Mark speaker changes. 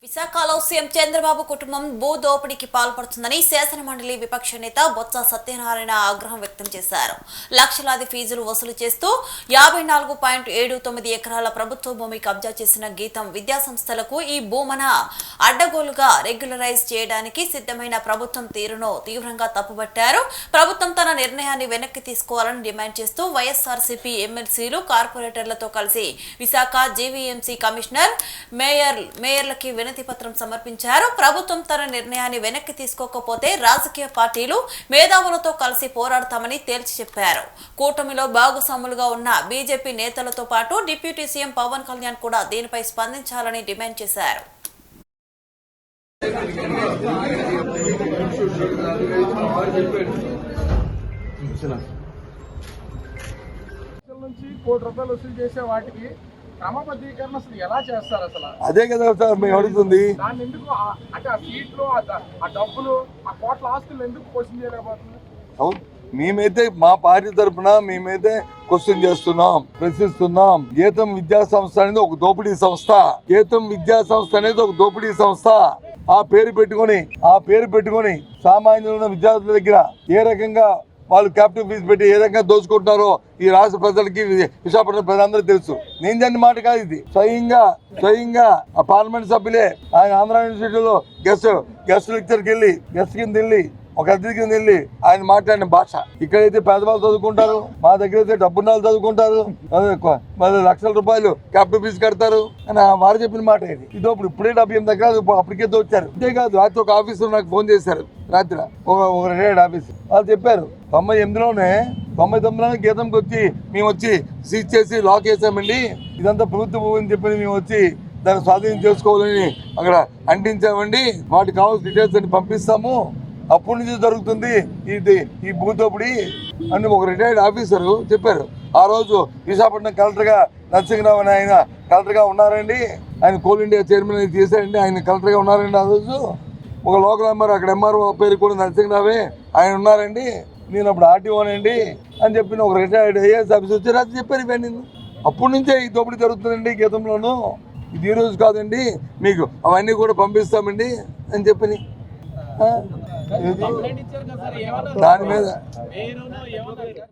Speaker 1: విశాఖలో సీఎం చంద్రబాబు కుటుంబం భూ దోపిడీకి పాల్పడుతుందని శాసనమండలి విపక్ష నేత బొత్స సత్యనారాయణ ఆగ్రహం వ్యక్తం చేశారు. లక్షలాది ఫీజులు వసూలు చేస్తూ 54.79 ఎకరాల ప్రభుత్వ భూమి కబ్జా చేసిన గీతం విద్యాసంస్థలకు ఈ భూమన అడ్డగోలుగా రెగ్యులరైజ్ చేయడానికి సిద్ధమైన ప్రభుత్వం తీరును తీవ్రంగా తప్పుబట్టారు. ప్రభుత్వం తన నిర్ణయాన్ని వెనక్కి తీసుకోవాలని డిమాండ్ చేస్తూ వైఎస్ఆర్సీపీ ఎమ్మెల్సీలు కార్పొరేటర్లతో కలిసి విశాఖ జీవీఎంసీ కమిషనర్ మేయర్లకి పత్రం సమర్పించారు. ప్రభుత్వం తన నిర్ణయాన్ని వెనక్కి తీసుకోకపోతే రాజకీయ పార్టీలు మేధావులతో కలిసి పోరాడతామని తేల్చి చెప్పారు. కూటమిలో భాగస్వాములుగా ఉన్న బీజేపీ నేతలతో పాటు డిప్యూటీ సీఎం పవన్ కళ్యాణ్ కూడా దీనిపై స్పందించాలని డిమాండ్ చేశారు.
Speaker 2: ₹1 కోటి వసూలు చేసే వాటికి క్రమబద్ధీకరణ అసలు ఎలా చేస్తారు? అసలు
Speaker 3: అదే కదా సార్ మేము అడుగుతుంది.
Speaker 2: దాన్ని ఎందుకు అంటే ఆ సీట్లు ఆ డబ్బులు ఆ కోట్ల ఆస్తులు ఎందుకు క్వశ్చన్ చేయలేకపోతుంది?
Speaker 3: అవును, మేమైతే మా పార్టీ తరఫున మేమైతే క్వశ్చన్ చేస్తున్నాం, ప్రశ్నిస్తున్నాం. గీతం విద్యా సంస్థ అనేది ఒక దోపిడీ సంస్థ. గీతం విద్యా సంస్థ అనేది ఒక దోపిడీ సంస్థ. ఆ పేరు పెట్టుకొని సామాన్యుల విద్యార్థుల దగ్గర ఏ రకంగా వాళ్ళు క్యాపిటల్ ఫీజు పెట్టి ఏ రకంగా దోచుకుంటున్నారో ఈ రాష్ట్ర ప్రజలకి, విశాఖపట్నం ప్రజలందరూ తెలుసు. నేను దాని మాట కాదు, ఇది స్వయంగా ఆ పార్లమెంట్ సభ్యులే ఆయన ఆంధ్ర యూనివర్సిటీలో గెస్ట్ లెక్చర్కి వెళ్ళి ఒక అతిథి కింద వెళ్ళి ఆయన మాట్లాడిన భాష. ఇక్కడైతే పేదవాళ్ళు చదువుకుంటారు, మా దగ్గర అయితే డబ్బున్న వాళ్ళు చదువుకుంటారు, మరి లక్షల రూపాయలు క్యాపిటల్ ఫీజు కడతారు అని వారు చెప్పిన మాట ఇది. ఇప్పుడే 78 దగ్గర అప్పటికే దోచారు. అంతేకాదు రాత్రి ఒక ఆఫీసర్ నాకు ఫోన్ చేశారు. రాత్రి ఒక రిటైర్డ్ ఆఫీసర్ వాళ్ళు చెప్పారు 99లోనే గీతంకి వచ్చి మేము సీజ్ చేసి లాక్ చేసామండి, ఇదంతా ప్రభుత్వ భూమి అని చెప్పి మేము వచ్చి దాన్ని స్వాధీనం చేసుకోవాలని అక్కడ అంటించామండి, వాటికి కావాల్సిన డీటెయిల్స్ అని పంపిస్తాము, అప్పటి నుంచి జరుగుతుంది ఈ భూదోపిడి అని ఒక రిటైర్డ్ ఆఫీసరు చెప్పారు. ఆ రోజు విశాఖపట్నం కలెక్టర్గా నరసింహరావు అని ఆయన కలెక్టర్గా ఉన్నారండి. ఆయన కోల్ ఇండియా చైర్మన్ చేశారండి. ఆయన కలెక్టర్గా ఉన్నారండి. ఆ రోజు ఒక లోకల్ ఎంఆర్ఓ, అక్కడ ఎంఆర్ఓ పేరు కూడా నరసింహరావే, ఆయన ఉన్నారండి. నేను అప్పుడు ఆర్టీఓనండి అని చెప్పిన ఒక రిటైర్డ్ ఐఏఎస్ ఆఫీసర్ వచ్చి రాత్రి చెప్పారు. ఇవన్నీ అప్పటి నుంచే ఈ దోపిడీ జరుగుతుందండి గీతంలోనూ. ఇది ఈ రోజు కాదండి, మీకు అవన్నీ కూడా పంపిస్తామండి అని చెప్పి దాని మీద